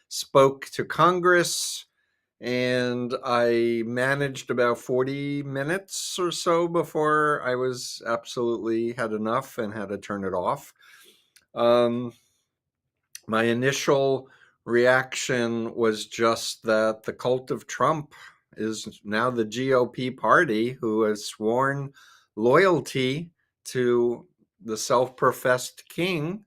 spoke to Congress, and I managed about 40 minutes or so before I was absolutely had enough and had to turn it off. Um, my initial reaction was just that the cult of Trump is now the GOP party who has sworn loyalty to the self-professed king,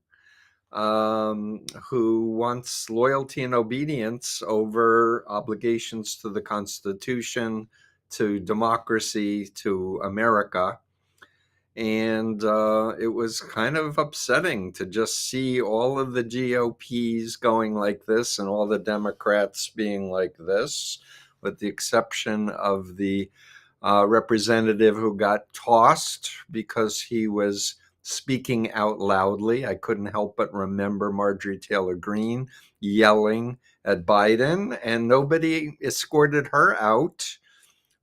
who wants loyalty and obedience over obligations to the Constitution, to democracy, to America. And it was kind of upsetting to just see all of the GOPs going like this and all the Democrats being like this, with the exception of the representative who got tossed because he was speaking out loudly. I couldn't help but remember Marjorie Taylor Greene yelling at Biden, and nobody escorted her out.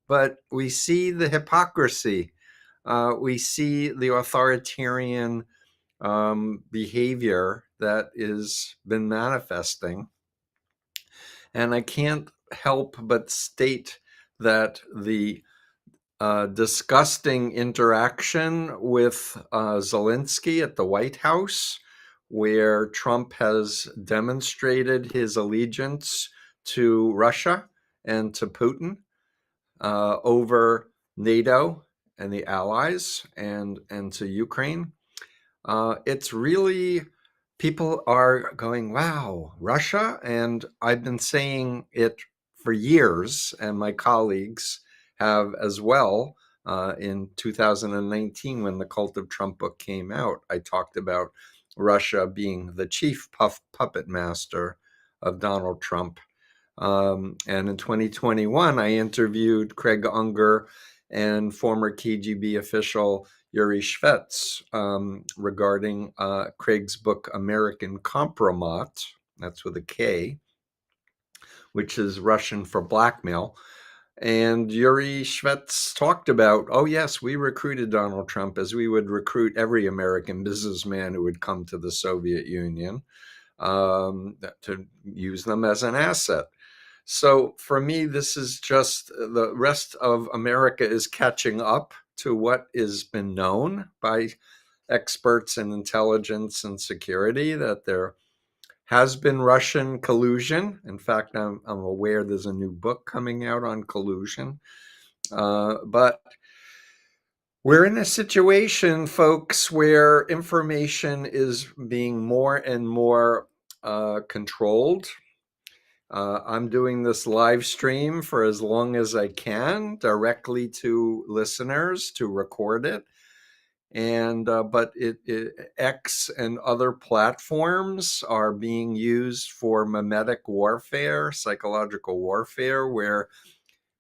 But we see the hypocrisy. We see the authoritarian behavior that is been manifesting. And I can't help but state that the disgusting interaction with Zelensky at the White House, where Trump has demonstrated his allegiance to Russia and to Putin over NATO and the allies and to Ukraine. It's really, people are going, wow, Russia? And I've been saying it for years, and my colleagues have as well. In 2019, when the Cult of Trump book came out, I talked about Russia being the chief puppet master of Donald Trump. And in 2021, I interviewed Craig Unger and former KGB official Yuri Shvets regarding Craig's book, American Compromat, that's with a K, which is Russian for blackmail. And Yuri Shvets talked about, oh, yes, we recruited Donald Trump as we would recruit every American businessman who would come to the Soviet Union, to use them as an asset. So for me, this is just the rest of America is catching up to what has been known by experts in intelligence and security, that there has been Russian collusion. In fact, I'm aware there's a new book coming out on collusion. But we're in a situation, folks, where information is being more and more controlled. I'm doing this live stream for as long as I can, directly to listeners to record it. And but X and other platforms are being used for mimetic warfare, psychological warfare, where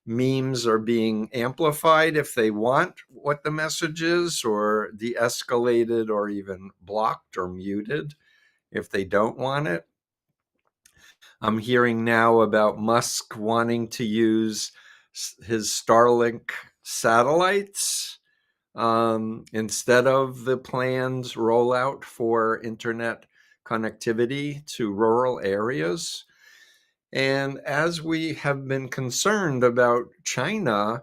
memes are being amplified if they want what the message is, or de-escalated, or even blocked or muted if they don't want it. I'm hearing now about Musk wanting to use his Starlink satellites instead of the planned rollout for internet connectivity to rural areas. And as we have been concerned about China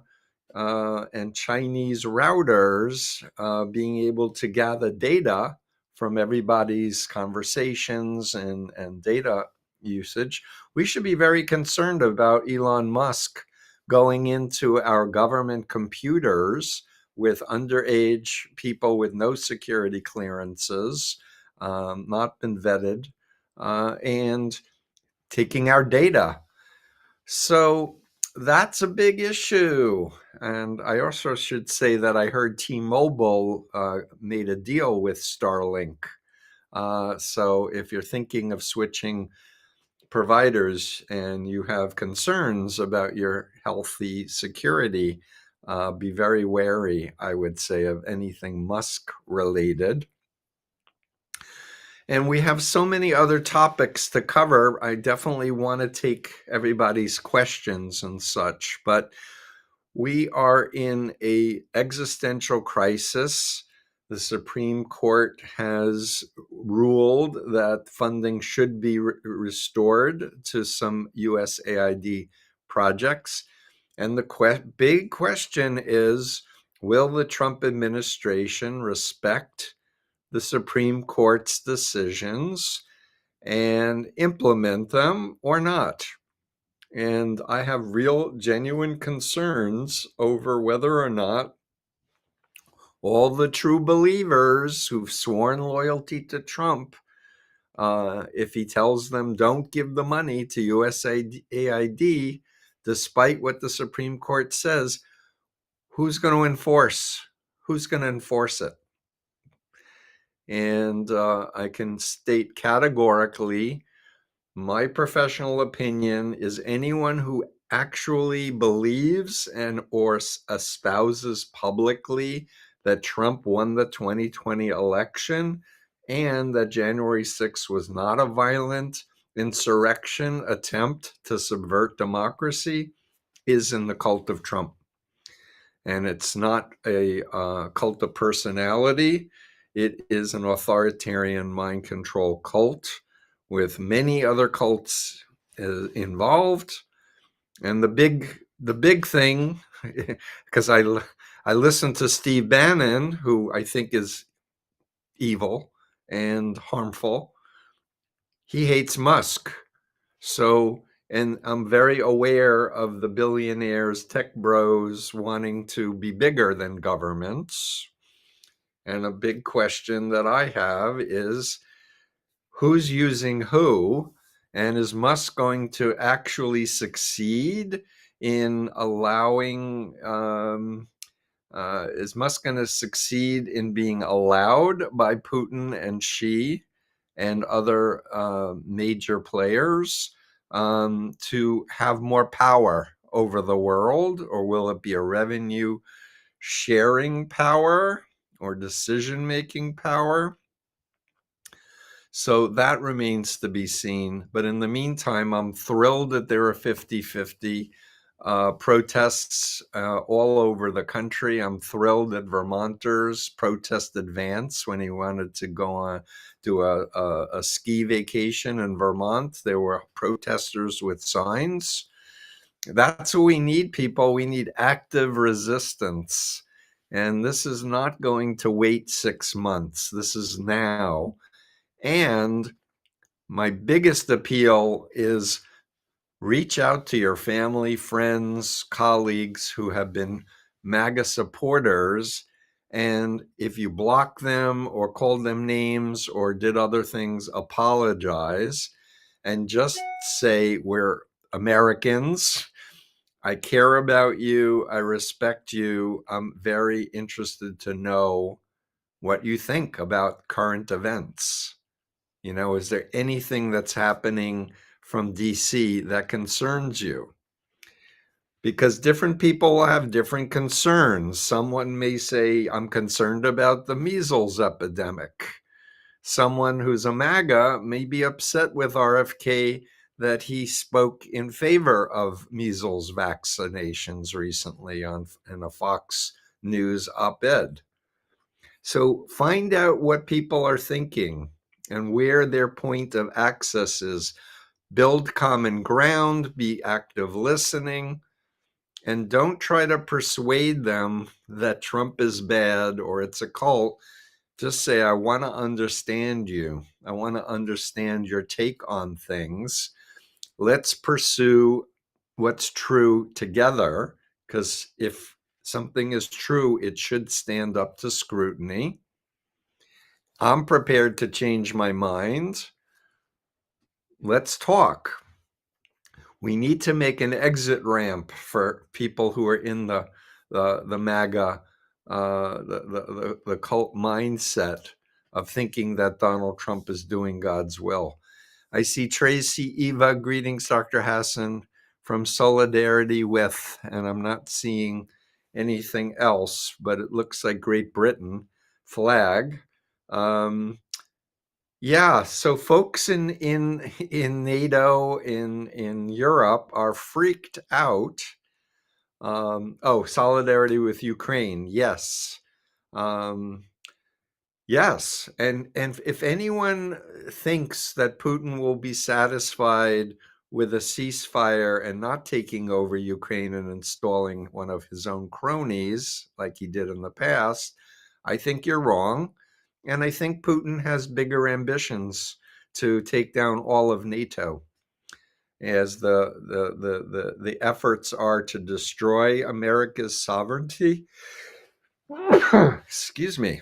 and Chinese routers being able to gather data from everybody's conversations and data usage, we should be very concerned about Elon Musk going into our government computers with underage people with no security clearances, not been vetted, and taking our data. So that's a big issue. And I also should say that I heard T-Mobile made a deal with Starlink. So if you're thinking of switching providers and you have concerns about your healthy security, be very wary, I would say, of anything Musk related. And we have so many other topics to cover. I definitely want to take everybody's questions and such, but we are in a existential crisis. The Supreme Court has ruled that funding should be restored to some USAID projects. And the big question is, will the Trump administration respect the Supreme Court's decisions and implement them or not? And I have real, genuine concerns over whether or not all the true believers who've sworn loyalty to Trump, if he tells them don't give the money to USAID, despite what the Supreme Court says, who's going to enforce? Who's going to enforce it? And I can state categorically, my professional opinion is anyone who actually believes and or espouses publicly that Trump won the 2020 election and that January 6th was not a violent insurrection attempt to subvert democracy is in the cult of Trump. And it's not a cult of personality. It is an authoritarian mind control cult with many other cults involved. And the big thing, because I listen to Steve Bannon, who I think is evil and harmful. He hates Musk. So, and I'm very aware of the billionaires, tech bros wanting to be bigger than governments. And a big question that I have is, who's using who? And is Musk going to actually succeed in allowing, is Musk going to succeed in being allowed by Putin and Xi and other major players to have more power over the world? Or will it be a revenue sharing power or decision-making power? So that remains to be seen. But in the meantime, I'm thrilled that there are 50-50 protests all over the country. I'm thrilled that Vermonters protested Vance when he wanted to go on do a ski vacation in Vermont. There were protesters with signs. That's what we need, people. We need active resistance. And this is not going to wait 6 months. This is now. And my biggest appeal is reach out to your family, friends, colleagues who have been MAGA supporters. And if you block them or called them names or did other things, apologize and just say, we're Americans. I care about you. I respect you. I'm very interested to know what you think about current events. You know, is there anything that's happening from DC that concerns you? Because different people have different concerns. Someone may say, I'm concerned about the measles epidemic. Someone who's a MAGA may be upset with RFK that he spoke in favor of measles vaccinations recently in a Fox News op-ed. So find out what people are thinking and where their point of access is. Build common ground, be active listening, and don't try to persuade them that Trump is bad or it's a cult. Just say, I want to understand you. I want to understand your take on things. Let's pursue what's true together, because if something is true, it should stand up to scrutiny. I'm prepared to change my mind. Let's talk. We need to make an exit ramp for people who are in the MAGA, the cult mindset of thinking that Donald Trump is doing God's will. I see Tracy Eva, greetings, Dr. Hassan, from Solidarity With, and I'm not seeing anything else, but it looks like Great Britain flag. Yeah, so folks in NATO in Europe are freaked out. Oh, solidarity with Ukraine, yes. Yes, and if anyone thinks that Putin will be satisfied with a ceasefire and not taking over Ukraine and installing one of his own cronies like he did in the past, I think you're wrong. And I think Putin has bigger ambitions to take down all of NATO, as the efforts are to destroy America's sovereignty. Excuse me.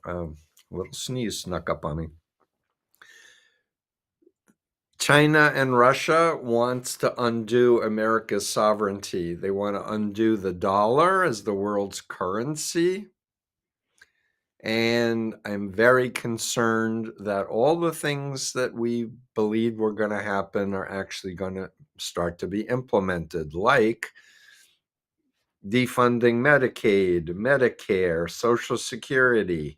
A little sneeze snuck up on me. China and Russia wants to undo America's sovereignty. They want to undo the dollar as the world's currency. And I'm very concerned that all the things that we believed were going to happen are actually going to start to be implemented, like defunding Medicaid, Medicare, Social Security.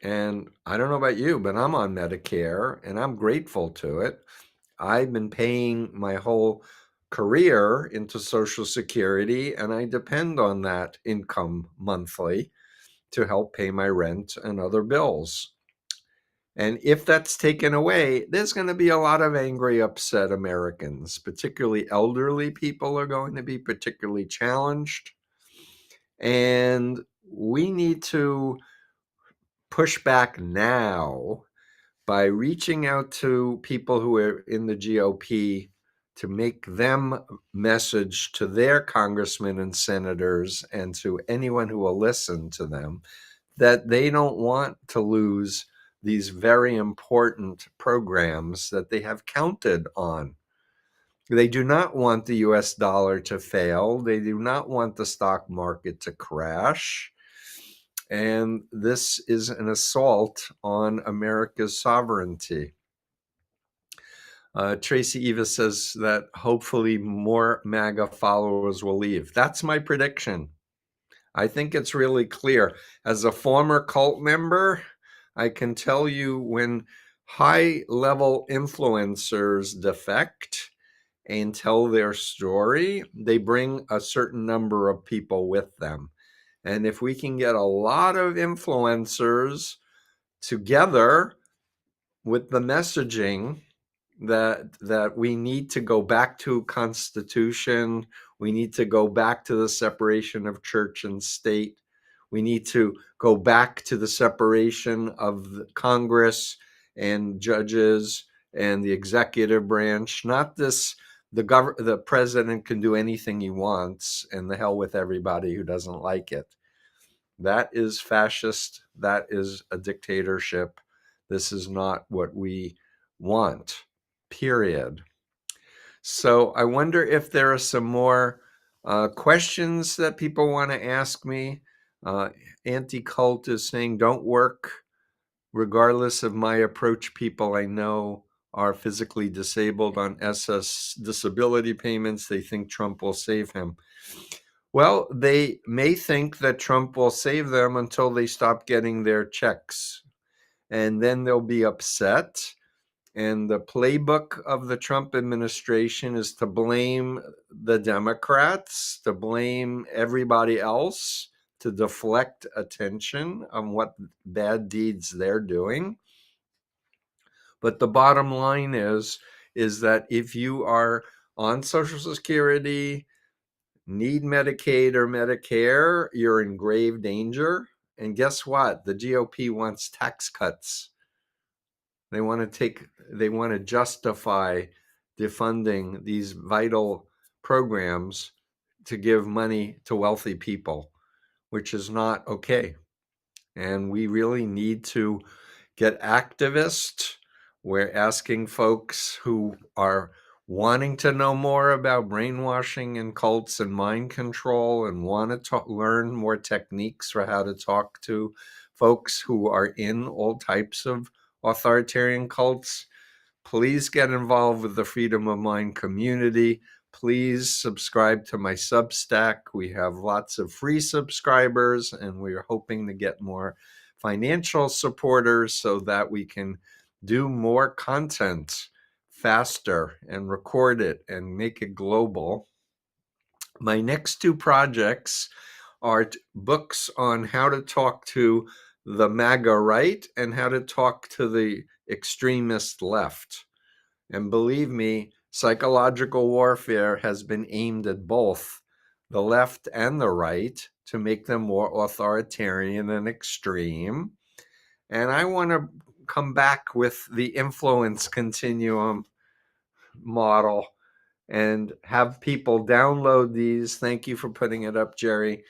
And I don't know about you, but I'm on Medicare and I'm grateful to it. I've been paying my whole career into Social Security, and I depend on that income monthly to help pay my rent and other bills. And if that's taken away, there's going to be a lot of angry, upset Americans, particularly elderly people are going to be particularly challenged. And we need to push back now by reaching out to people who are in the GOP to make them message to their congressmen and senators and to anyone who will listen to them that they don't want to lose these very important programs that they have counted on. They do not want the US dollar to fail. They do not want the stock market to crash. And this is an assault on America's sovereignty. Tracy Eva says that hopefully more MAGA followers will leave. That's my prediction. I think it's really clear. As a former cult member, I can tell you when high-level influencers defect and tell their story, they bring a certain number of people with them. And if we can get a lot of influencers together with the messaging that we need to go back to Constitution, we need to go back to the separation of church and state, we need to go back to the separation of the Congress and judges and the executive branch, not this the president can do anything he wants and the hell with everybody who doesn't like it. That is fascist. That is a dictatorship. This is not what we want, period. So I wonder if there are some more questions that people want to ask me. Anti-Cult is saying, don't work regardless of my approach. People I know are physically disabled on SS disability payments. They think Trump will save him. Well, they may think that Trump will save them until they stop getting their checks. And then they'll be upset. And the playbook of the Trump administration is to blame the Democrats, to blame everybody else, to deflect attention on what bad deeds they're doing. But the bottom line is that if you are on Social Security, need Medicaid or Medicare, you're in grave danger. And guess what? The GOP wants tax cuts. They want to justify defunding these vital programs to give money to wealthy people, which is not okay. And we really need to get activists. We're asking folks who are wanting to know more about brainwashing and cults and mind control and want to learn more techniques for how to talk to folks who are in all types of authoritarian cults. Please get involved with the Freedom of Mind community. Please subscribe to my Substack. We have lots of free subscribers, and we're hoping to get more financial supporters so that we can do more content faster and record it and make it global. My next two projects are books on how to talk to the MAGA right and how to talk to the extremist left. And believe me, psychological warfare has been aimed at both the left and the right to make them more authoritarian and extreme. And I want to come back with the influence continuum model and have people download these. Thank you for putting it up, Jerry.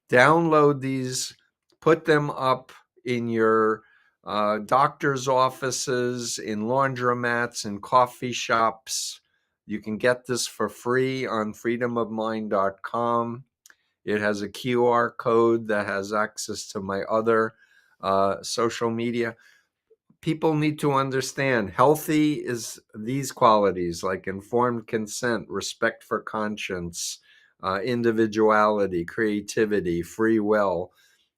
Download these, put them up in your doctor's offices, in laundromats, in coffee shops. You can get this for free on freedomofmind.com. It has a QR code that has access to my other social media. People need to understand healthy is these qualities like informed consent, respect for conscience, individuality, creativity, free will.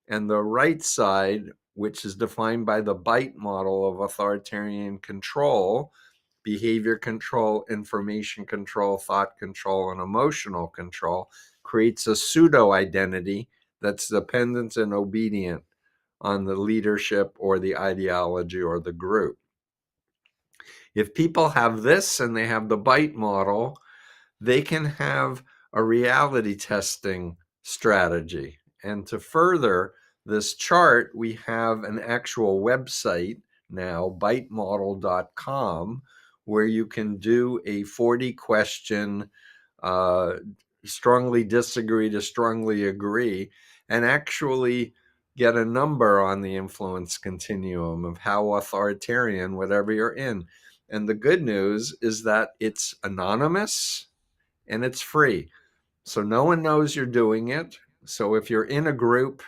And the right side, which is defined by the BITE model of authoritarian control, behavior control, information control, thought control, and emotional control, creates a pseudo identity that's dependent and obedient on the leadership or the ideology or the group. If people have this and they have the BITE model, they can have a reality testing strategy. And to further this chart, we have an actual website now, bitemodel.com, where you can do a 40-question strongly disagree to strongly agree and actually get a number on the influence continuum of how authoritarian whatever you're in. And the good news is that it's anonymous and it's free. So no one knows you're doing it. So if you're in a group,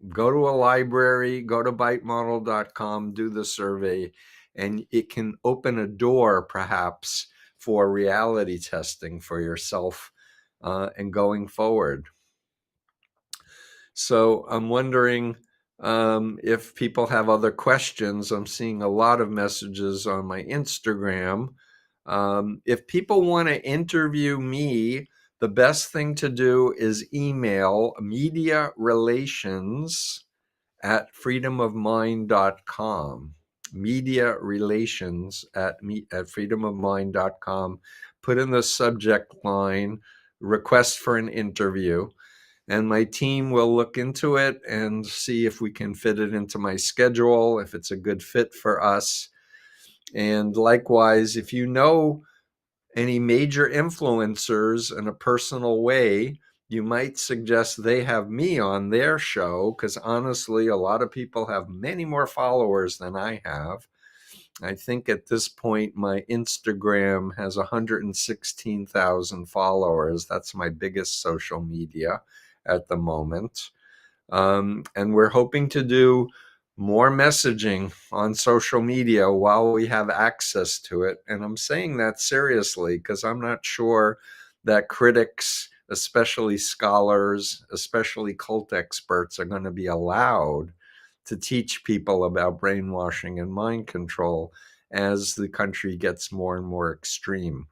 go to a library, go to bitemodel.com, do the survey, and it can open a door perhaps for reality testing for yourself and going forward. So I'm wondering if people have other questions. I'm seeing a lot of messages on my Instagram. If people want to interview me, the best thing to do is email mediarelations@freedomofmind.com. Mediarelations at freedomofmind.com. Put in the subject line, request for an interview, and my team will look into it and see if we can fit it into my schedule, if it's a good fit for us. And likewise, if you know any major influencers in a personal way, you might suggest they have me on their show, because honestly, a lot of people have many more followers than I have. I think at this point, my Instagram has 116,000 followers. That's my biggest social media at the moment. And we're hoping to do more messaging on social media while we have access to it. And I'm saying that seriously because I'm not sure that critics, especially scholars, especially cult experts, are going to be allowed to teach people about brainwashing and mind control as the country gets more and more extreme.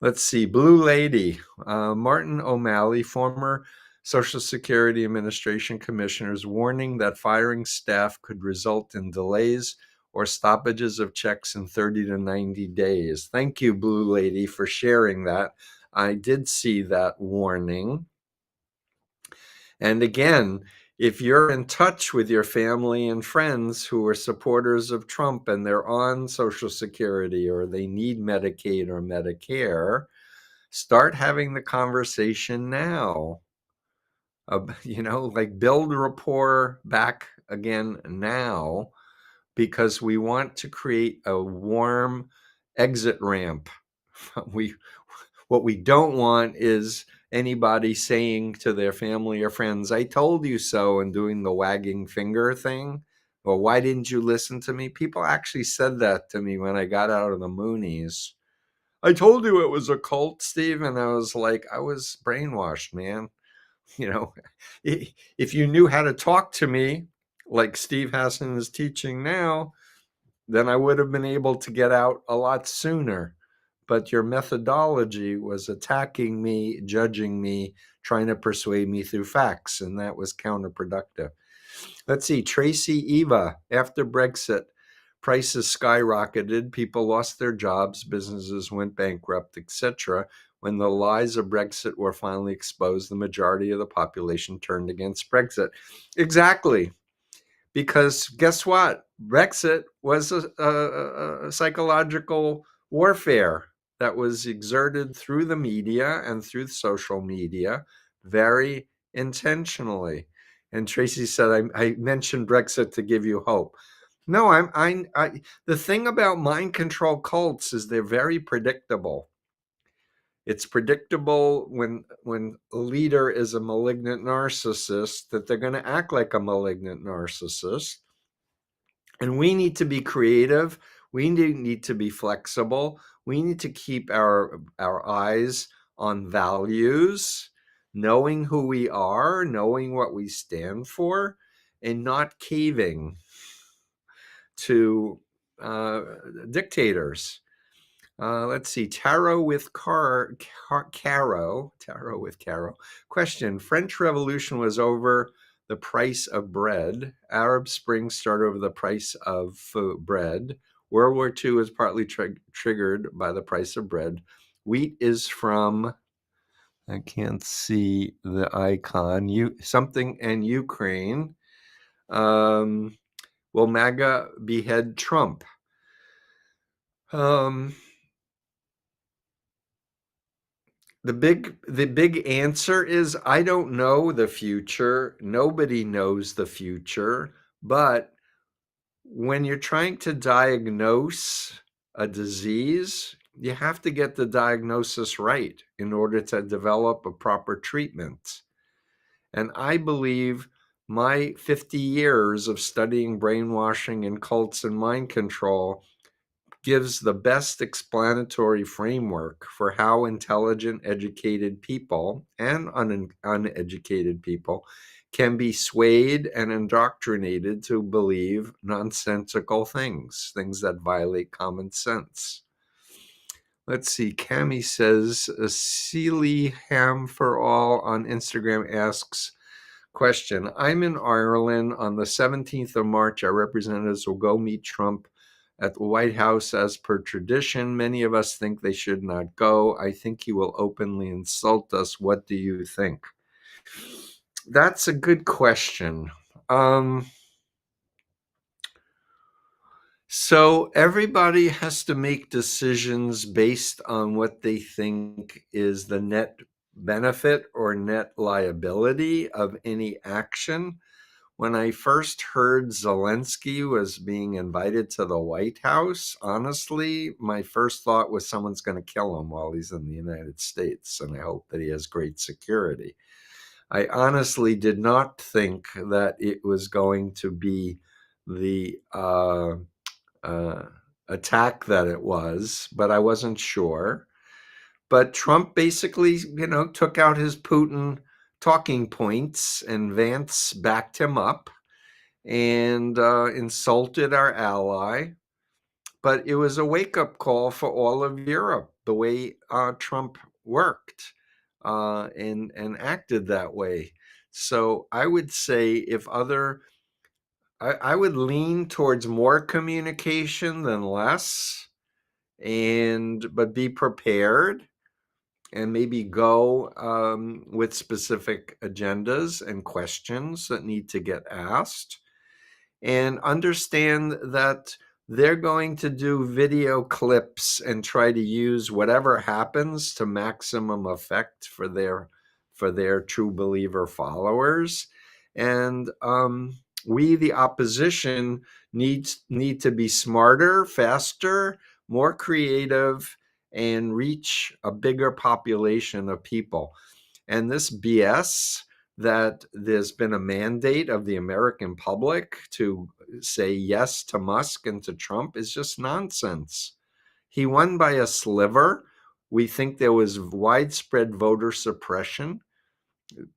Let's see, Blue Lady, Martin O'Malley, former Social Security Administration commissioner, is warning that firing staff could result in delays or stoppages of checks in 30 to 90 days. Thank you, Blue Lady, for sharing that. I did see that warning. And again, if you're in touch with your family and friends who are supporters of Trump and they're on Social Security or they need Medicaid or Medicare, start having the conversation now. Like build rapport back again now, because we want to create a warm exit ramp. What we don't want is anybody saying to their family or friends, "I told you so," and doing the wagging finger thing, or "Why didn't you listen to me?" People actually said that to me when I got out of the Moonies. "I told you it was a cult, Steve," and I was like, I was brainwashed, man. If you knew how to talk to me like Steve Hassan is teaching now, then I would have been able to get out a lot sooner. But your methodology was attacking me, judging me, trying to persuade me through facts, and that was counterproductive. Let's see, Tracy Eva, after Brexit, prices skyrocketed, people lost their jobs, businesses went bankrupt, etc. When the lies of Brexit were finally exposed, the majority of the population turned against Brexit. Exactly. Because guess what? Brexit was a psychological warfare that was exerted through the media and through social media very intentionally. And Tracy said, I mentioned Brexit to give you hope. No, the thing about mind control cults is they're very predictable. It's predictable when a leader is a malignant narcissist that they're going to act like a malignant narcissist. And we need to be creative. We need to be flexible. We need to keep our eyes on values, knowing who we are, knowing what we stand for, and not caving to dictators. Let's see. Tarot with Caro. Question. French Revolution was over the price of bread. Arab Spring started over the price of bread. World War II was partly triggered by the price of bread. Wheat is from, I can't see the icon, something in Ukraine. Will MAGA behead Trump? The big answer is I don't know the future. Nobody knows the future. But when you're trying to diagnose a disease, you have to get the diagnosis right in order to develop a proper treatment. And I believe my 50 years of studying brainwashing and cults and mind control gives the best explanatory framework for how intelligent, educated people and uneducated people can be swayed and indoctrinated to believe nonsensical things that violate common sense. Let's see, Cami says, Sealy Ham for All on Instagram asks, question, I'm in Ireland. On the 17th of March, our representatives will go meet Trump at the White House as per tradition. Many of us think they should not go. I think he will openly insult us. What do you think? That's a good question. So everybody has to make decisions based on what they think is the net benefit or net liability of any action. When I first heard Zelensky was being invited to the White House, honestly, my first thought was someone's going to kill him while he's in the United States, and I hope that he has great security. I honestly did not think that it was going to be the attack that it was, but I wasn't sure. But Trump basically, took out his Putin talking points, and Vance backed him up and insulted our ally. But it was a wake-up call for all of Europe, the way Trump worked and acted that way. So I would say I would lean towards more communication than less, but be prepared and maybe go with specific agendas and questions that need to get asked, and understand that they're going to do video clips and try to use whatever happens to maximum effect for their true believer followers. And we, the opposition, need to be smarter, faster, more creative, and reach a bigger population of people. And this BS that there's been a mandate of the American public to say yes to Musk and to Trump is just nonsense. He won by a sliver. We think there was widespread voter suppression.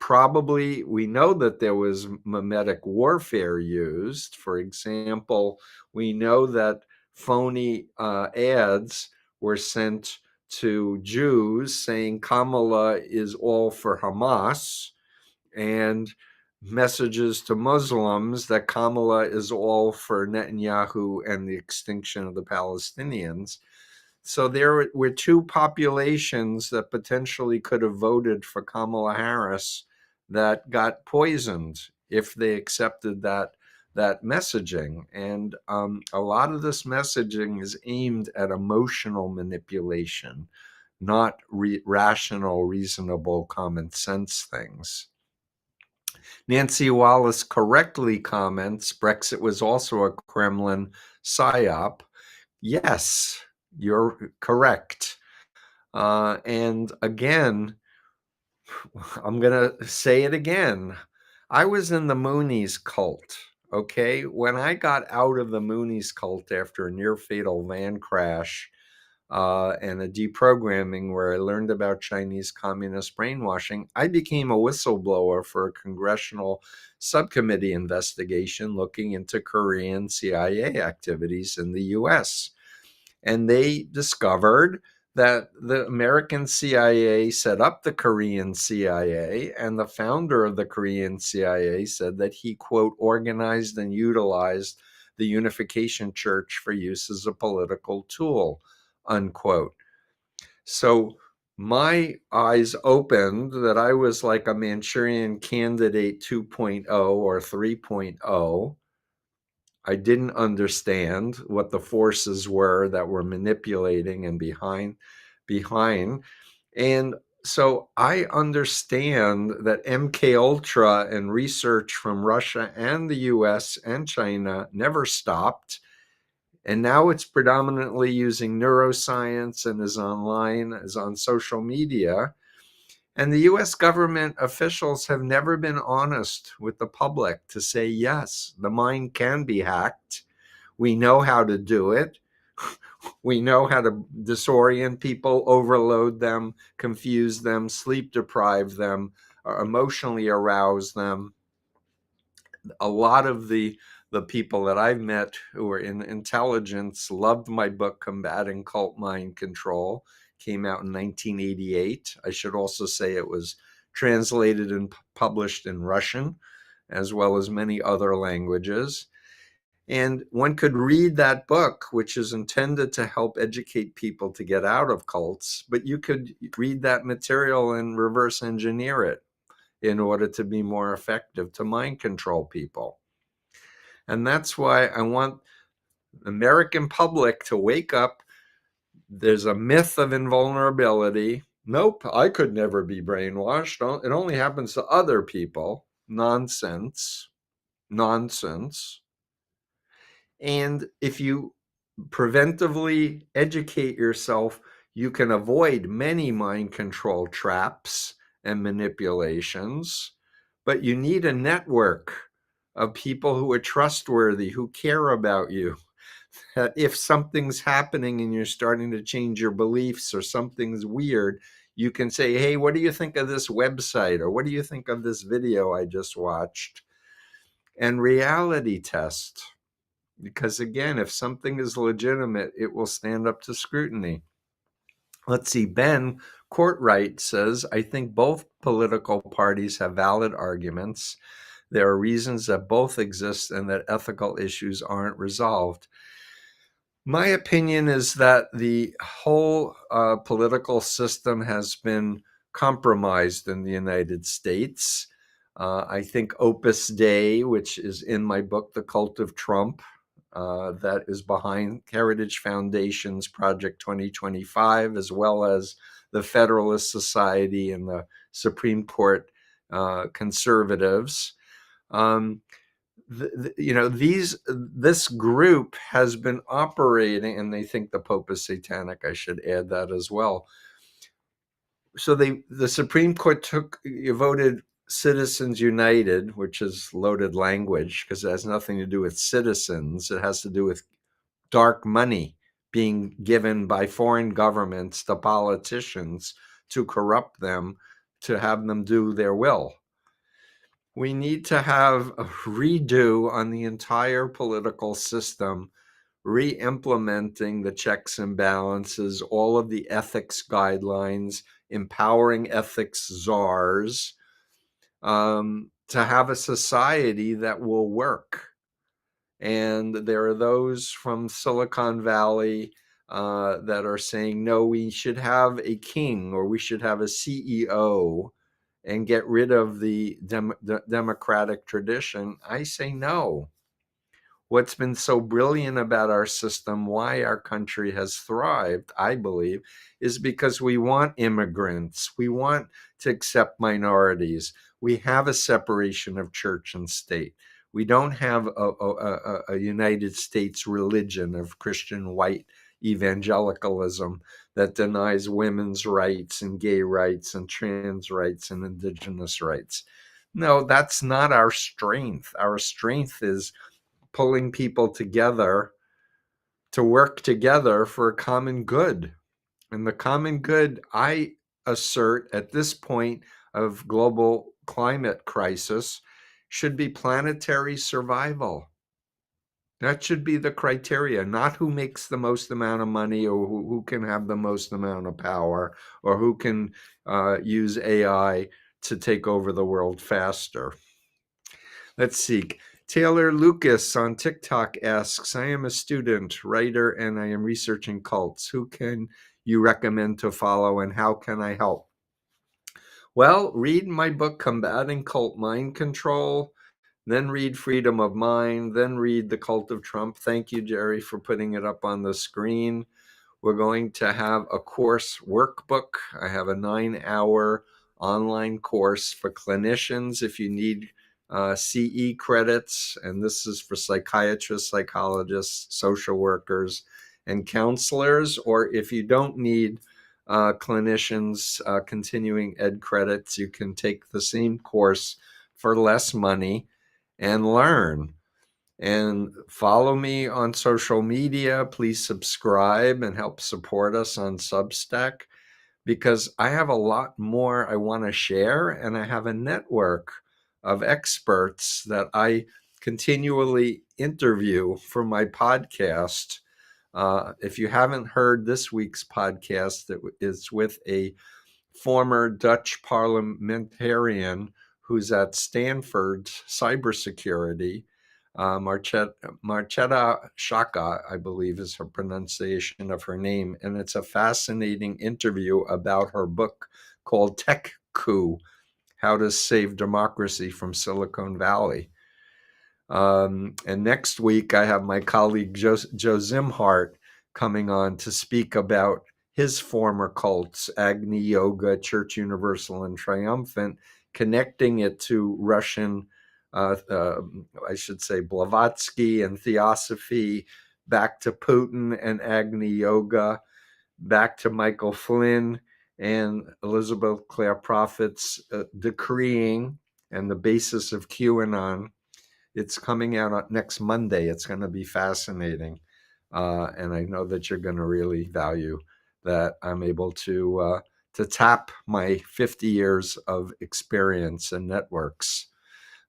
Probably, we know that there was mimetic warfare used. For example, we know that phony ads were sent to Jews saying Kamala is all for Hamas, and messages to Muslims that Kamala is all for Netanyahu and the extinction of the Palestinians. So there were two populations that potentially could have voted for Kamala Harris that got poisoned if they accepted that messaging. And a lot of this messaging is aimed at emotional manipulation, not rational, reasonable, common sense things. Nancy Wallace correctly comments Brexit was also a Kremlin psyop. Yes, you're correct. And again, I'm going to say it again. I was in the Moonies cult. Okay. When I got out of the Moonies cult after a near fatal van crash and a deprogramming where I learned about Chinese communist brainwashing, I became a whistleblower for a congressional subcommittee investigation looking into Korean CIA activities in the US. And they discovered that the American CIA set up the Korean CIA, and the founder of the Korean CIA said that he, quote, organized and utilized the Unification Church for use as a political tool, unquote. So my eyes opened that I was like a Manchurian Candidate 2.0 or 3.0. I didn't understand what the forces were that were manipulating and behind. And so I understand that MK Ultra and research from Russia and the US and China never stopped. And now it's predominantly using neuroscience and is online, is on social media. And the US government officials have never been honest with the public to say, yes, the mind can be hacked. We know how to do it. We know how to disorient people, overload them, confuse them, sleep deprive them, or emotionally arouse them. A lot of the people that I've met who are in intelligence loved my book, Combating Cult Mind Control. Came out in 1988. I should also say it was translated and published in Russian, as well as many other languages. And one could read that book, which is intended to help educate people to get out of cults, but you could read that material and reverse engineer it in order to be more effective to mind control people. And that's why I want the American public to wake up. There's a myth of invulnerability. Nope, I could never be brainwashed. It only happens to other people. Nonsense. Nonsense. And if you preventively educate yourself, you can avoid many mind control traps and manipulations. But you need a network of people who are trustworthy, who care about you. If something's happening and you're starting to change your beliefs or something's weird, you can say, hey, what do you think of this website? Or what do you think of this video I just watched? And reality test. Because again, if something is legitimate, it will stand up to scrutiny. Let's see, Ben Courtwright says, I think both political parties have valid arguments. There are reasons that both exist and that ethical issues aren't resolved. My opinion is that the whole political system has been compromised in the United States. I think Opus Dei, which is in my book, The Cult of Trump, that is behind Heritage Foundation's Project 2025, as well as the Federalist Society and the Supreme Court conservatives. This group has been operating, and they think the Pope is satanic. I should add that as well. So the Supreme Court voted Citizens United, which is loaded language because it has nothing to do with citizens. It has to do with dark money being given by foreign governments to politicians to corrupt them, to have them do their will. We need to have a redo on the entire political system, re-implementing the checks and balances, all of the ethics guidelines, empowering ethics czars, to have a society that will work. And there are those from Silicon Valley that are saying, no, we should have a king or we should have a CEO and get rid of the democratic tradition. I say no. What's been so brilliant about our system, why our country has thrived, I believe, is because we want immigrants. We want to accept minorities. We have a separation of church and state. We don't have a United States religion of Christian white evangelicalism that denies women's rights and gay rights and trans rights and indigenous rights. No, that's not our strength. Our strength is pulling people together to work together for a common good. And the common good, I assert at this point of global climate crisis, should be planetary survival. That should be the criteria, not who makes the most amount of money or who can have the most amount of power or who can use AI to take over the world faster. Let's see. Taylor Lucas on TikTok asks, I am a student, writer, and I am researching cults. Who can you recommend to follow and how can I help? Well, read my book, Combating Cult Mind Control, then read Freedom of Mind, then read The Cult of Trump. Thank you, Jerry, for putting it up on the screen. We're going to have a course workbook. I have a 9-hour online course for clinicians if you need CE credits, and this is for psychiatrists, psychologists, social workers, and counselors, or if you don't need clinicians continuing ed credits, you can take the same course for less money and learn. And follow me on social media. Please subscribe and help support us on Substack, because I have a lot more I want to share, and I have a network of experts that I continually interview for my podcast. If you haven't heard this week's podcast, it is with a former Dutch parliamentarian who's at Stanford cybersecurity. Marchetta Shaka, I believe is her pronunciation of her name. And it's a fascinating interview about her book called Tech Coup, How to Save Democracy from Silicon Valley. And next week, I have my colleague Joe Zimhart coming on to speak about his former cults, Agni Yoga, Church Universal, and Triumphant, connecting it to Russian, I should say, Blavatsky and Theosophy, back to Putin and Agni Yoga, back to Michael Flynn and Elizabeth Clare Prophet's decreeing and the basis of QAnon. It's coming out next Monday. It's going to be fascinating. And I know that you're going to really value that I'm able to tap my 50 years of experience and networks.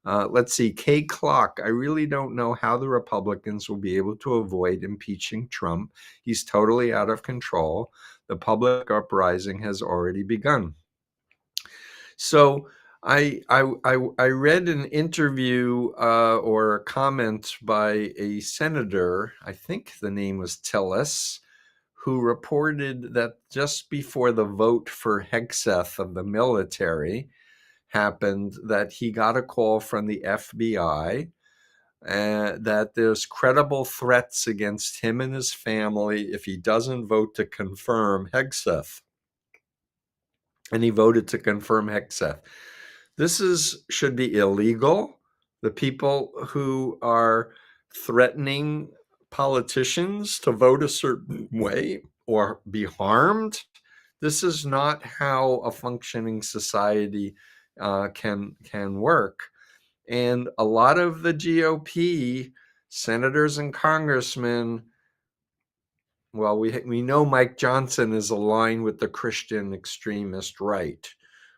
Let's see, K Clock. I really don't know how the Republicans will be able to avoid impeaching Trump. He's totally out of control. The public uprising has already begun. So I read an interview or a comment by a senator, I think the name was Tillis, who reported that just before the vote for Hegseth of the military happened, that he got a call from the FBI that there's credible threats against him and his family if he doesn't vote to confirm Hegseth. And he voted to confirm Hegseth. This should be illegal. The people who are threatening politicians to vote a certain way or be harmed, this is not how a functioning society can work. And a lot of the GOP senators and congressmen, well, we know Mike Johnson is aligned with the Christian extremist right.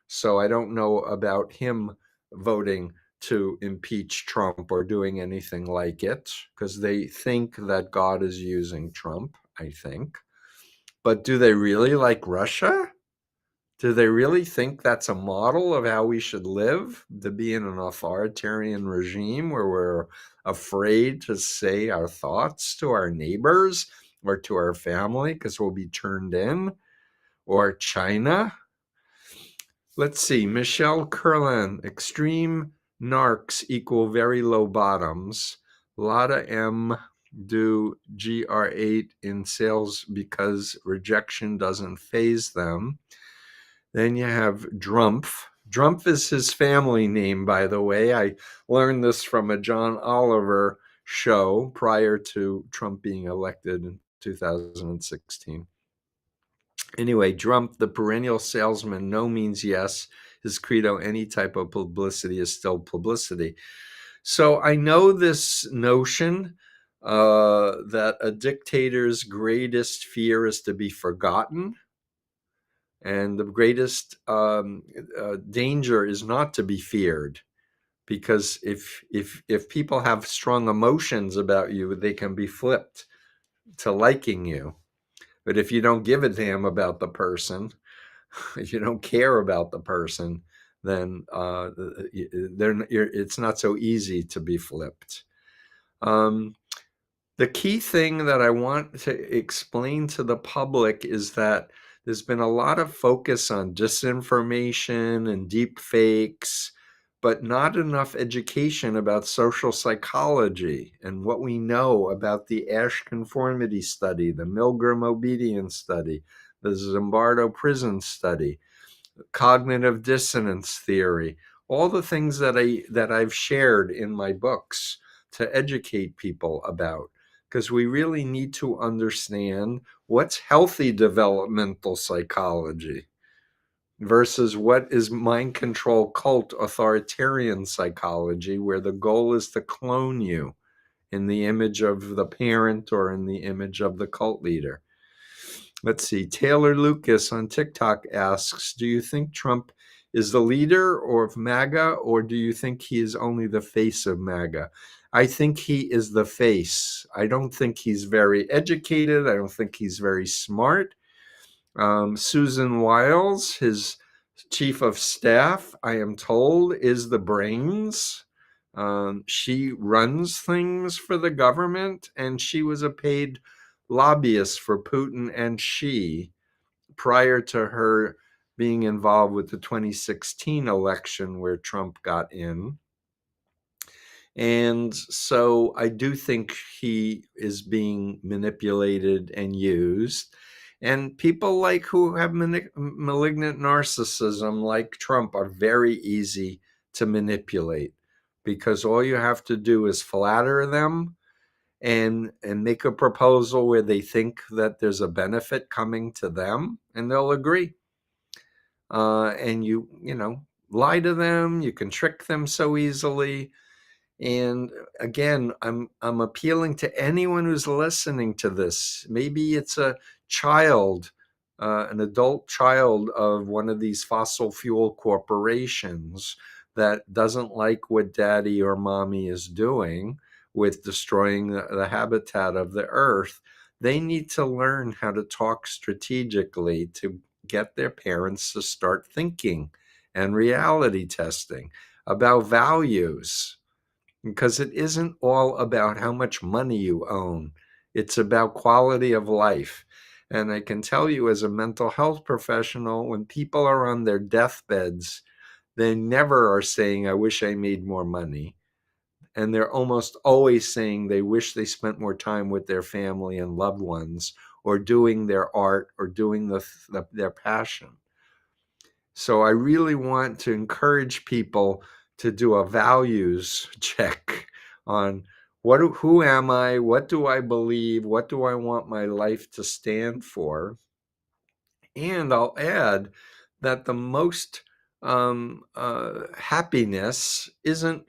So I don't know about him voting to impeach Trump or doing anything like it, because they think that God is using Trump, I think. But do they really like Russia? Do they really think that's a model of how we should live? To be in an authoritarian regime where we're afraid to say our thoughts to our neighbors or to our family because we'll be turned in? Or China? Let's see. Michelle Curlin, extreme narcs equal very low bottoms. Lotta M do GR8 in sales because rejection doesn't faze them. Then you have Drumpf. Drumpf is his family name, by the way. I learned this from a John Oliver show prior to Trump being elected in 2016. Anyway, Drumpf, the perennial salesman, no means yes. His credo, any type of publicity is still publicity. So I know this notion that a dictator's greatest fear is to be forgotten. And the greatest danger is not to be feared, because if people have strong emotions about you, they can be flipped to liking you. But if you don't give a damn about the person, if you don't care about the person, then it's not so easy to be flipped. The key thing that I want to explain to the public is that there's been a lot of focus on disinformation and deep fakes, but not enough education about social psychology and what we know about the Ash conformity study, the Milgram obedience study, the Zimbardo prison study, cognitive dissonance theory, all the things that I've shared in my books to educate people about, because we really need to understand what's healthy developmental psychology versus what is mind control cult authoritarian psychology, where the goal is to clone you in the image of the parent or in the image of the cult leader. Let's see. Taylor Lucas on TikTok asks, do you think Trump is the leader of MAGA, or do you think he is only the face of MAGA? I think he is the face. I don't think he's very educated. I don't think he's very smart. Susan Wiles, his chief of staff, I am told, is the brains. She runs things for the government, and she was a paid lobbyist for Putin and Xi prior to her being involved with the 2016 election where Trump got in. And so I do think he is being manipulated and used. And people like who have malignant narcissism like Trump are very easy to manipulate, because all you have to do is flatter them and make a proposal where they think that there's a benefit coming to them, and they'll agree. And you lie to them, you can trick them so easily. And again, I'm appealing to anyone who's listening to this. Maybe it's a child, an adult child of one of these fossil fuel corporations that doesn't like what daddy or mommy is doing with destroying the habitat of the earth. They need to learn how to talk strategically to get their parents to start thinking and reality testing about values, because it isn't all about how much money you own. It's about quality of life. And I can tell you, as a mental health professional, when people are on their deathbeds, they never are saying, I wish I made more money. And they're almost always saying they wish they spent more time with their family and loved ones, or doing their art, or doing their passion. So I really want to encourage people to do a values check on who am I, what do I believe, what do I want my life to stand for. And I'll add that the most happiness isn't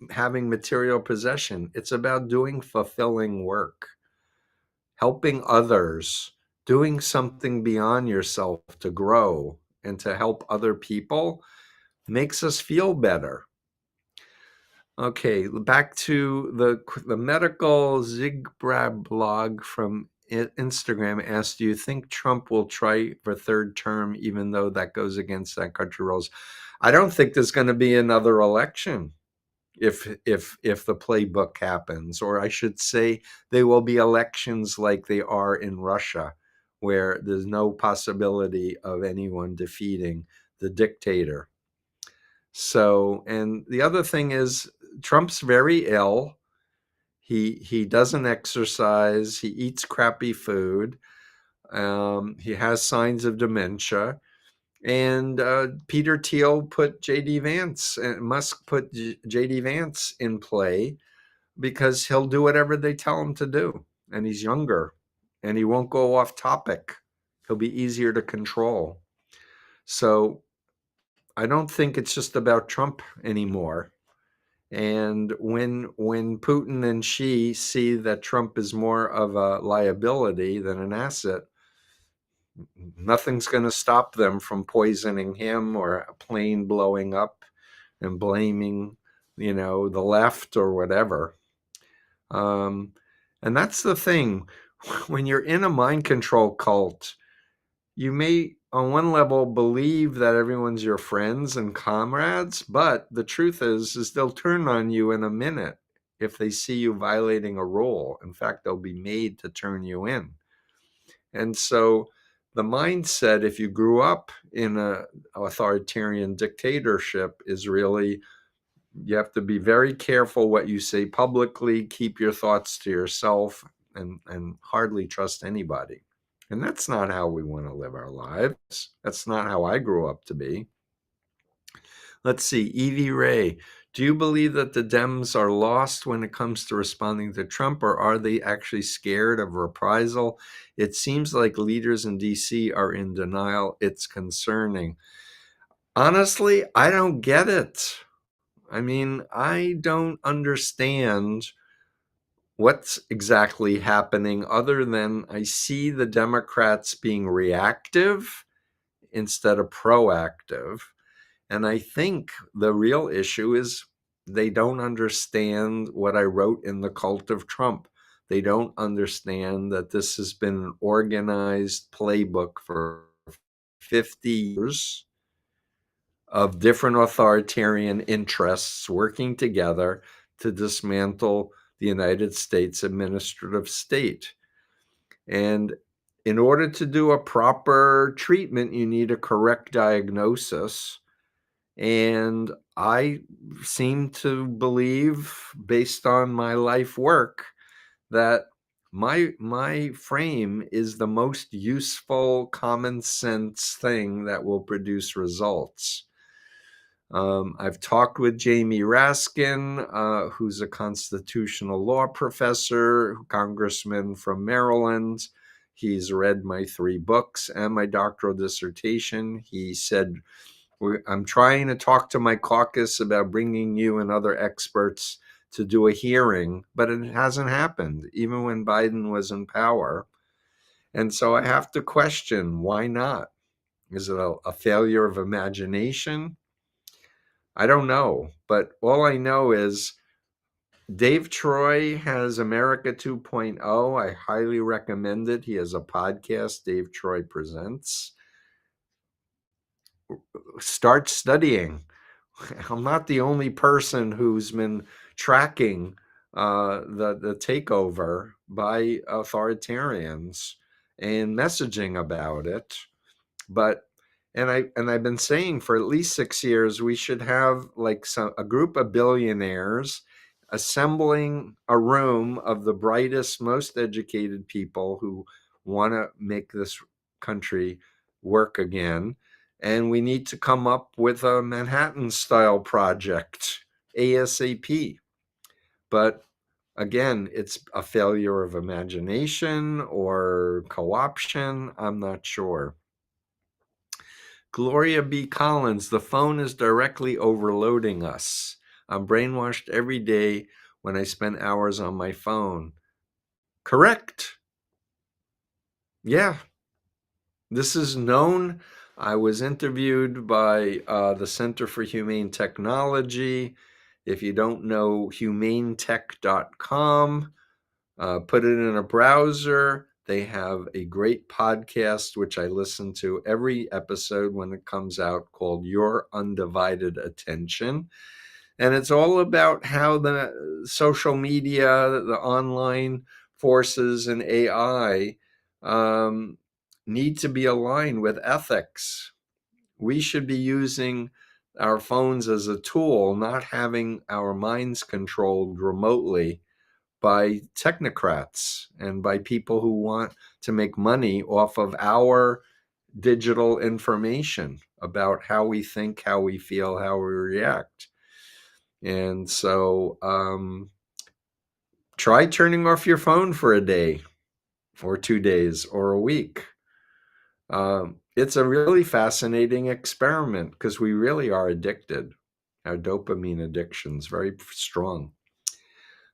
having material possession. It's about doing fulfilling work, helping others, doing something beyond yourself to grow and to help other people makes us feel better. Okay, back to the medical Zigbrab blog from Instagram asked, do you think Trump will try for third term, even though that goes against that country rules? I don't think there's going to be another election if the playbook happens, or I should say there will be elections like they are in Russia, where there's no possibility of anyone defeating the dictator. So, and the other thing is Trump's very ill. He doesn't exercise. He eats crappy food. He has signs of dementia. And Peter Thiel put J.D. Vance, and Musk put J.D. Vance in play because he'll do whatever they tell him to do. And he's younger and he won't go off topic. He'll be easier to control. So I don't think it's just about Trump anymore. And when Putin and Xi see that Trump is more of a liability than an asset, nothing's going to stop them from poisoning him or a plane blowing up and blaming, the left or whatever. And that's the thing. When you're in a mind control cult, you may, on one level, believe that everyone's your friends and comrades, but the truth is they'll turn on you in a minute if they see you violating a rule. In fact, they'll be made to turn you in. And so the mindset, if you grew up in an authoritarian dictatorship, is really, you have to be very careful what you say publicly, keep your thoughts to yourself, and hardly trust anybody. And that's not how we want to live our lives. That's not how I grew up to be. Let's see, Evie Ray. Do you believe that the Dems are lost when it comes to responding to Trump, or are they actually scared of reprisal? It seems like leaders in DC are in denial. It's concerning. Honestly, I don't get it. I mean, I don't understand what's exactly happening other than I see the Democrats being reactive instead of proactive. And I think the real issue is they don't understand what I wrote in The Cult of Trump. They don't understand that this has been an organized playbook for 50 years of different authoritarian interests working together to dismantle the United States administrative state. And in order to do a proper treatment, you need a correct diagnosis. And I seem to believe, based on my life work, that my frame is the most useful, common sense thing that will produce results. I've talked with Jamie Raskin, who's a constitutional law professor, congressman from Maryland. He's read my 3 books and my doctoral dissertation. He said, I'm trying to talk to my caucus about bringing you and other experts to do a hearing, but it hasn't happened, even when Biden was in power. And so I have to question, why not? Is it a failure of imagination? I don't know, but all I know is Dave Troy has America 2.0. I highly recommend it. He has a podcast, Dave Troy Presents. Start studying. I'm not the only person who's been tracking the takeover by authoritarians and messaging about it. But I've been saying for at least 6 years we should have like a group of billionaires assembling a room of the brightest, most educated people who want to make this country work again. And we need to come up with a Manhattan-style project ASAP. But again, it's a failure of imagination or co-option. I'm not sure. Gloria B. Collins, the phone is directly overloading us. I'm brainwashed every day when I spend hours on my phone. Correct. Yeah, this is known. I was interviewed by the Center for Humane Technology. If you don't know humanetech.com, put it in a browser. They have a great podcast, which I listen to every episode when it comes out, called Your Undivided Attention. And it's all about how the social media, the online forces, and AI need to be aligned with ethics. We should be using our phones as a tool, not having our minds controlled remotely by technocrats and by people who want to make money off of our digital information about how we think, how we feel, how we react. And so try turning off your phone for a day or 2 days or a week. It's a really fascinating experiment because we really are addicted. Our dopamine addiction is very strong.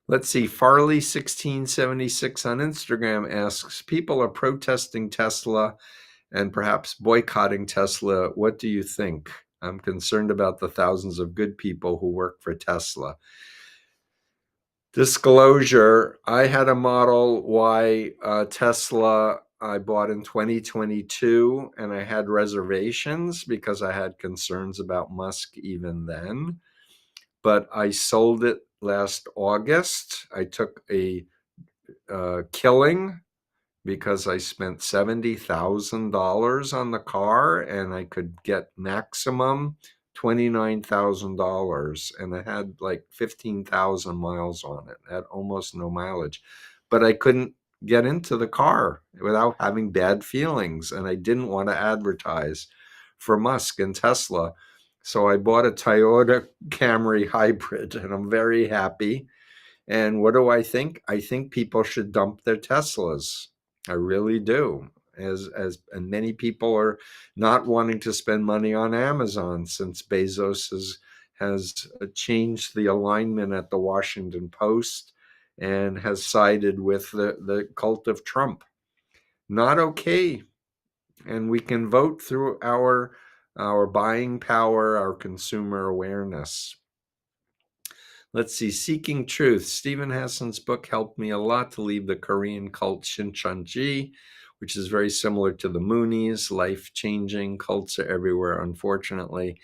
Let's see, Farley1676 on Instagram asks, people are protesting Tesla and perhaps boycotting Tesla. What do you think? I'm concerned about the thousands of good people who work for Tesla. Disclosure, I had a Model Y Tesla I bought in 2022, and I had reservations because I had concerns about Musk even then. But I sold it last August. I took a killing because I spent $70,000 on the car and I could get maximum $29,000, and it had like 15,000 miles on it, at almost no mileage. But I couldn't get into the car without having bad feelings, and I didn't want to advertise for Musk and Tesla. So I bought a Toyota Camry hybrid, and I'm very happy. And what do I think? I think people should dump their Teslas. I really do. And many people are not wanting to spend money on Amazon since Bezos has changed the alignment at the Washington Post and has sided with the cult of Trump. Not okay. And we can vote through our buying power, our consumer awareness. Let's see, Seeking Truth. Stephen Hassan's book helped me a lot to leave the Korean cult Shincheonji, which is very similar to the Moonies. Life-changing. Cults are everywhere, unfortunately.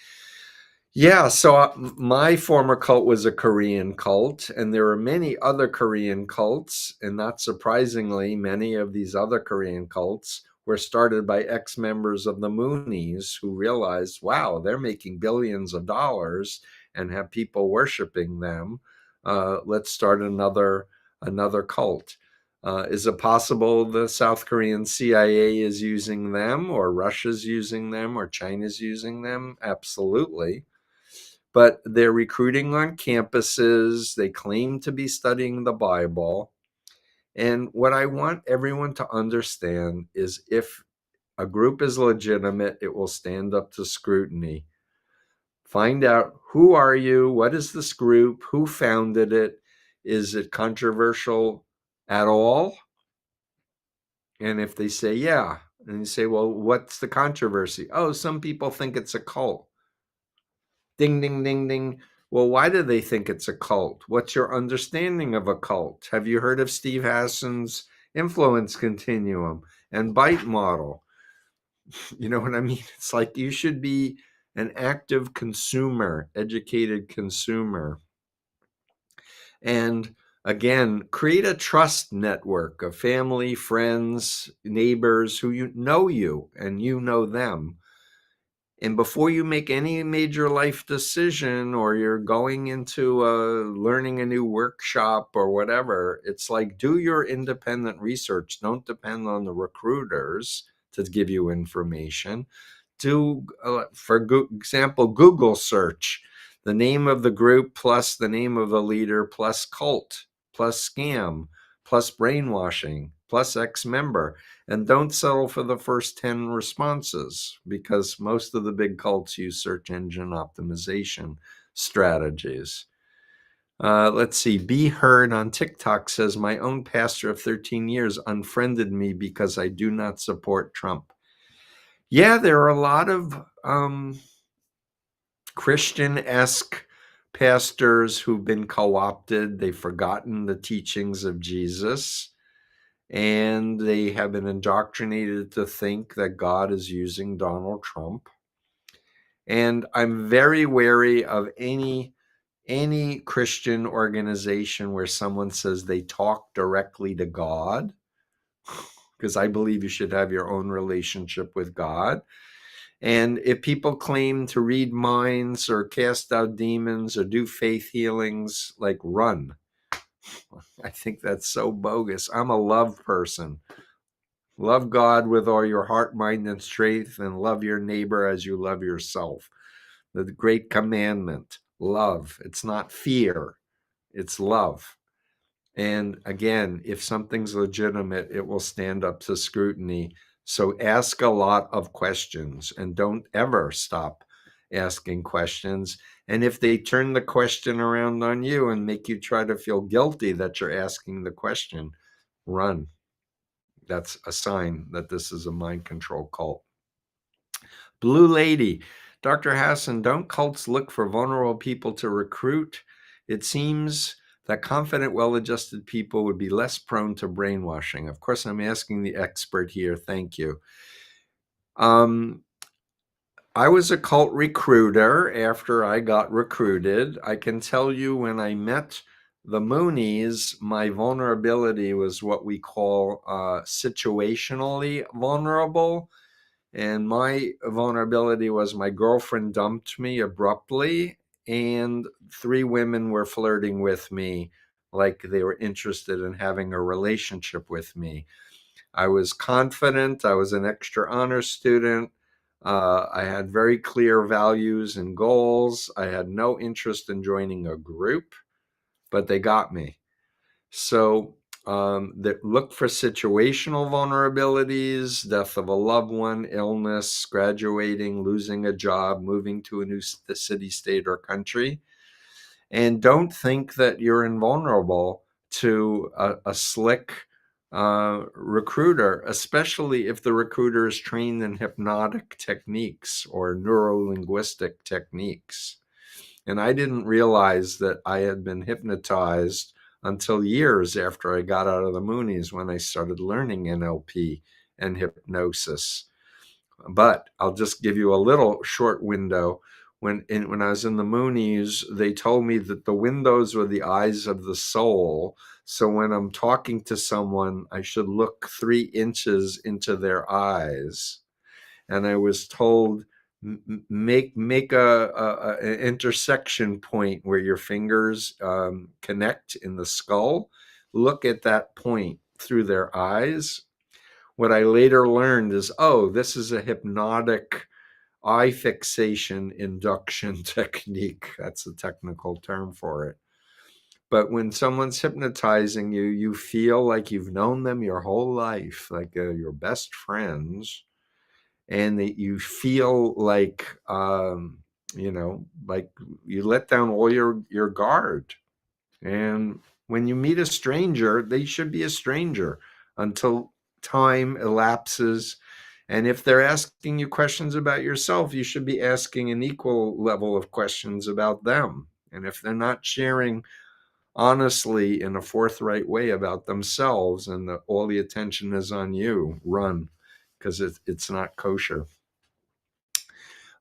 Yeah, so my former cult was a Korean cult, and there are many other Korean cults, and not surprisingly, many of these other Korean cults were started by ex-members of the Moonies who realized, wow, they're making billions of dollars and have people worshiping them. Let's start another cult. Is it possible the South Korean CIA is using them, or Russia's using them, or China's using them? Absolutely. But they're recruiting on campuses. They claim to be studying the Bible. And what I want everyone to understand is if a group is legitimate, it will stand up to scrutiny. Find out, who are you? What is this group? Who founded it? Is it controversial at all? And if they say, yeah, and you say, well, what's the controversy? Oh, some people think it's a cult. Ding, ding, ding, ding. Well, why do they think it's a cult? What's your understanding of a cult? Have you heard of Steve Hassan's influence continuum and bite model? You know what I mean? It's like you should be an active consumer, educated consumer. And again, create a trust network of family, friends, neighbors who you and you know them. And before you make any major life decision, or you're going into learning a new workshop or whatever, it's like, do your independent research. Don't depend on the recruiters to give you information. Do, for example, Google search the name of the group plus the name of the leader plus cult plus scam plus brainwashing plus ex-member. And don't settle for the first 10 responses, because most of the big cults use search engine optimization strategies. Let's see. Be Heard on TikTok says, my own pastor of 13 years unfriended me because I do not support Trump. Yeah, there are a lot of Christian-esque pastors who've been co-opted. They've forgotten the teachings of Jesus. and they have been indoctrinated to think that God is using Donald Trump. And I'm very wary of any Christian organization where someone says they talk directly to God, because I believe you should have your own relationship with God. And if people claim to read minds or cast out demons or do faith healings, like, run. I think that's so bogus. I'm a love person. Love God with all your heart, mind, and strength, and love your neighbor as you love yourself. The great commandment, love. It's not fear, it's love. And again, if something's legitimate, it will stand up to scrutiny. So ask a lot of questions and don't ever stop asking questions. And if they turn the question around on you and make you try to feel guilty that you're asking the question, run. That's a sign that this is a mind control cult. Blue Lady, Dr. Hassan, don't cults look for vulnerable people to recruit? It seems that confident, well-adjusted people would be less prone to brainwashing. Of course, I'm asking the expert here. Thank you. I was a cult recruiter after I got recruited. I can tell you, when I met the Moonies, my vulnerability was what we call situationally vulnerable. And my vulnerability was my girlfriend dumped me abruptly, and 3 women were flirting with me like they were interested in having a relationship with me. I was confident. I was an extra honor student. I had very clear values and goals. I had no interest in joining a group, but they got me. So that look for situational vulnerabilities: death of a loved one, illness, graduating, losing a job, moving to a new city, state, or country. And don't think that you're invulnerable to a slick recruiter, especially if the recruiter is trained in hypnotic techniques or neuro-linguistic techniques. And I didn't realize that I had been hypnotized until years after I got out of the Moonies, when I started learning NLP and hypnosis. But I'll just give you a little short window. When I was in the Moonies, they told me that the windows were the eyes of the soul. So when I'm talking to someone, I should look 3 inches into their eyes. And I was told, make an intersection point where your fingers connect in the skull. Look at that point through their eyes. What I later learned is, oh, this is a hypnotic eye fixation induction technique. That's the technical term for it. But when someone's hypnotizing you, you feel like you've known them your whole life, like your best friends, and that you feel like, like you let down all your guard. And when you meet a stranger, they should be a stranger until time elapses. And if they're asking you questions about yourself, you should be asking an equal level of questions about them. And if they're not sharing honestly in a forthright way about themselves, and all the attention is on you, run, because it's not kosher.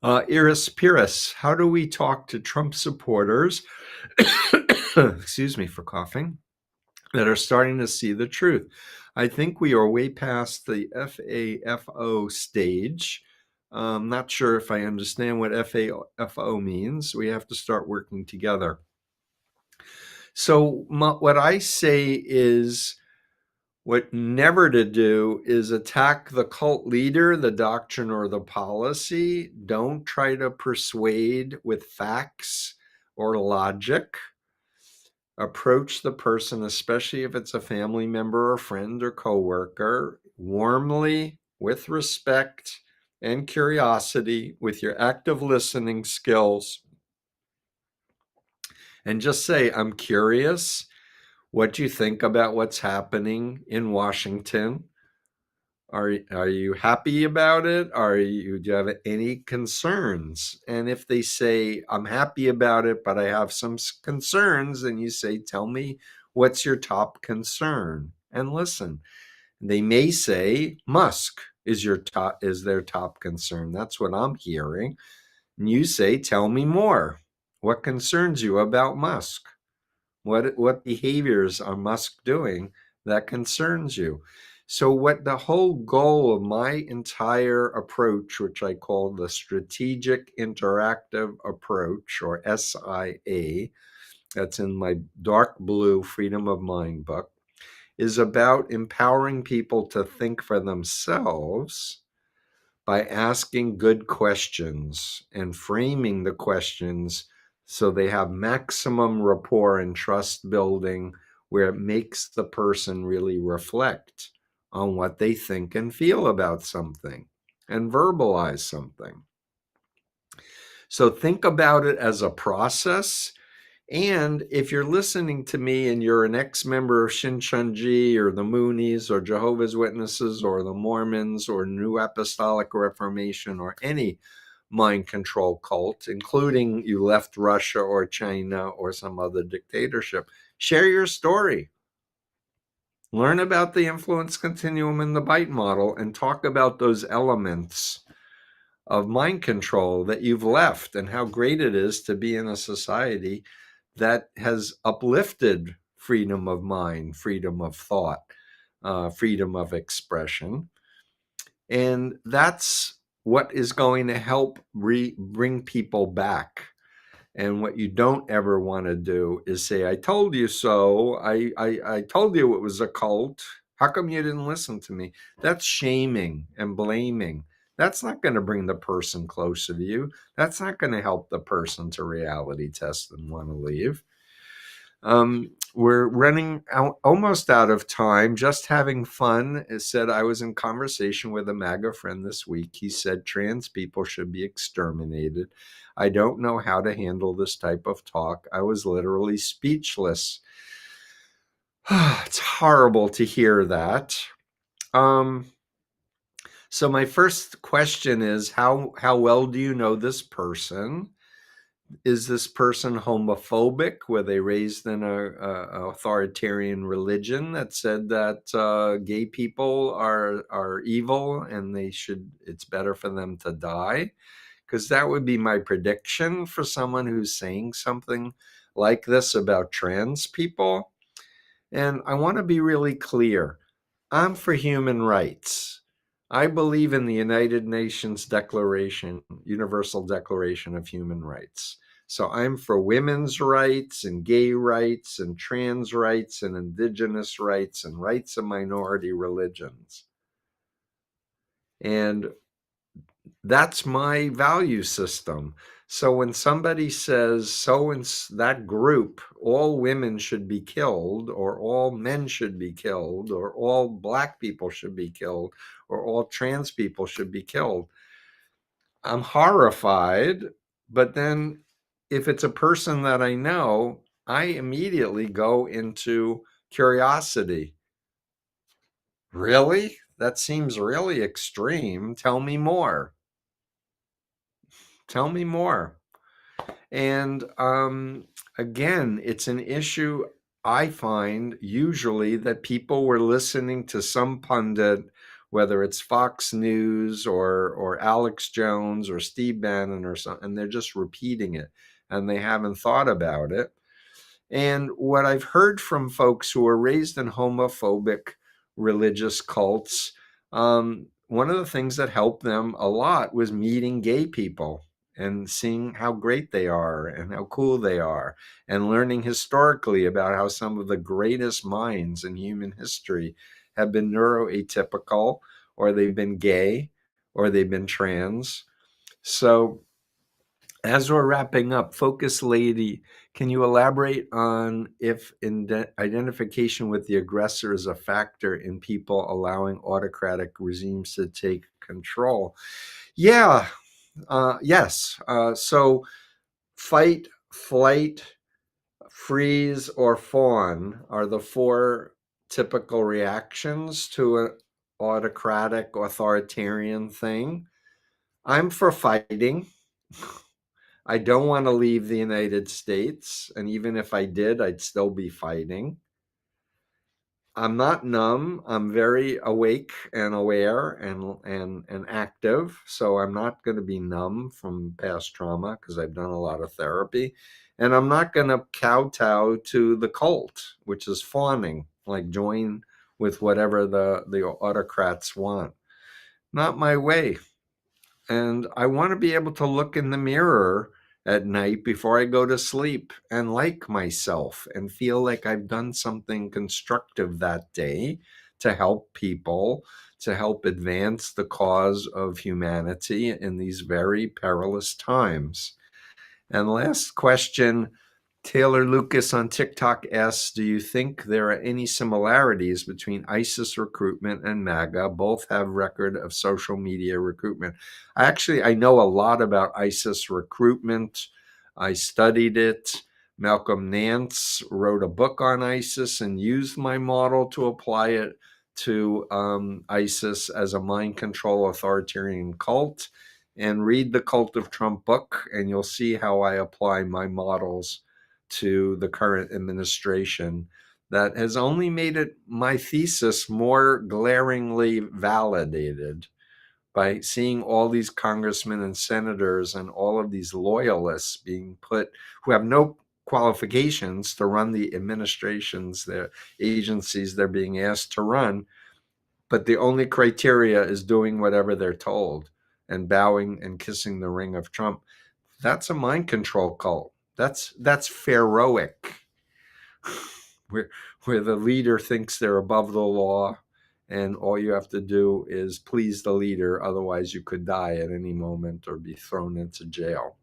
Iris Pyrrhus, how do we talk to Trump supporters, excuse me for coughing, that are starting to see the truth? I think we are way past the FAFO stage. I'm not sure if I understand what FAFO means. We have to start working together. So what I say is, what never to do is attack the cult leader, the doctrine, or the policy. Don't try to persuade with facts or logic. Approach the person, especially if it's a family member or friend or coworker, warmly, with respect and curiosity, with your active listening skills. And just say, I'm curious. What do you think about what's happening in Washington? Are you happy about it? Do you have any concerns? And if they say, I'm happy about it, but I have some concerns, then you say, tell me, what's your top concern? And listen. They may say Musk is their top concern. That's what I'm hearing. And you say, tell me more. What concerns you about Musk? What behaviors are Musk doing that concerns you? So what the whole goal of my entire approach, which I call the strategic interactive approach, or SIA, that's in my dark blue Freedom of Mind book, is about empowering people to think for themselves by asking good questions and framing the questions so they have maximum rapport and trust building, where it makes the person really reflect on what they think and feel about something and verbalize something. So think about it as a process. And if you're listening to me and you're an ex-member of Shincheonji or the Moonies or Jehovah's Witnesses or the Mormons or New Apostolic Reformation or any mind control cult, including you left Russia or China or some other dictatorship, share your story. Learn about the influence continuum and the bite model and talk about those elements of mind control that you've left and how great it is to be in a society that has uplifted freedom of mind, freedom of thought, freedom of expression. And that's what is going to help bring people back. And what you don't ever want to do is say, I told you so. I told you it was a cult. How come you didn't listen to me? That's shaming and blaming. That's not going to bring the person closer to you. That's not going to help the person to reality test and want to leave. We're running almost out of time. Just having fun. It said, I was in conversation with a MAGA friend this week. He said trans people should be exterminated. I don't know how to handle this type of talk. I was literally speechless. It's horrible to hear that. So my first question is, how well do you know this person? Is this person homophobic? Were they raised in a authoritarian religion that said that gay people are evil and it's better for them to die? Because that would be my prediction for someone who's saying something like this about trans people. And I want to be really clear. I'm for human rights. I believe in the United Nations Declaration, Universal Declaration of Human Rights. So I'm for women's rights and gay rights and trans rights and indigenous rights and rights of minority religions. And that's my value system. So when somebody says, so in that group, all women should be killed, or all men should be killed, or all black people should be killed, or all trans people should be killed, I'm horrified. But then if it's a person that I know, I immediately go into curiosity. Really? That seems really extreme. Tell me more. Tell me more. And again, it's an issue I find usually that people were listening to some pundit, whether it's Fox News or Alex Jones or Steve Bannon or something, and they're just repeating it and they haven't thought about it. And what I've heard from folks who are raised in homophobic religious cults, one of the things that helped them a lot was meeting gay people and seeing how great they are and how cool they are, and learning historically about how some of the greatest minds in human history have been neuroatypical, or they've been gay, or they've been trans. So as we're wrapping up, Focus Lady, can you elaborate on if identification with the aggressor is a factor in people allowing autocratic regimes to take control? Yeah, yes. So fight, flight, freeze, or fawn are the four typical reactions to an autocratic, authoritarian thing. I'm for fighting. I don't want to leave the United States. And even if I did, I'd still be fighting. I'm not numb. I'm very awake and aware and active. So I'm not going to be numb from past trauma because I've done a lot of therapy. And I'm not going to kowtow to the cult, which is fawning, like join with whatever the autocrats want. Not my way. And I want to be able to look in the mirror at night before I go to sleep and like myself and feel like I've done something constructive that day to help people, to help advance the cause of humanity in these very perilous times. And last question, Taylor Lucas on TikTok asks, do you think there are any similarities between ISIS recruitment and MAGA? Both have record of social media recruitment. I know a lot about ISIS recruitment. I studied it. Malcolm Nance wrote a book on ISIS and used my model to apply it to ISIS as a mind control authoritarian cult. And read the Cult of Trump book, and you'll see how I apply my models to the current administration that has only made it my thesis more glaringly validated by seeing all these congressmen and senators and all of these loyalists being put who have no qualifications to run the administrations, the agencies they're being asked to run, but the only criteria is doing whatever they're told and bowing and kissing the ring of Trump. That's a mind control cult. That's Pharaohic, where the leader thinks they're above the law, and all you have to do is please the leader. Otherwise, you could die at any moment or be thrown into jail.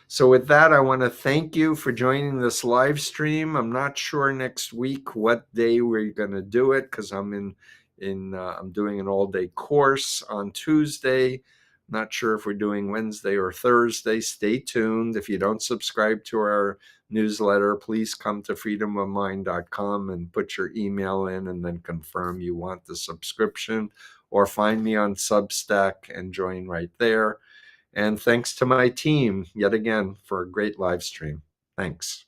So with that, I want to thank you for joining this live stream. I'm not sure next week what day we're going to do it because I'm doing an all-day course on Tuesday. Not sure if we're doing Wednesday or Thursday. Stay tuned. If you don't subscribe to our newsletter, please come to freedomofmind.com and put your email in and then confirm you want the subscription, or find me on Substack and join right there. And thanks to my team yet again for a great live stream. Thanks.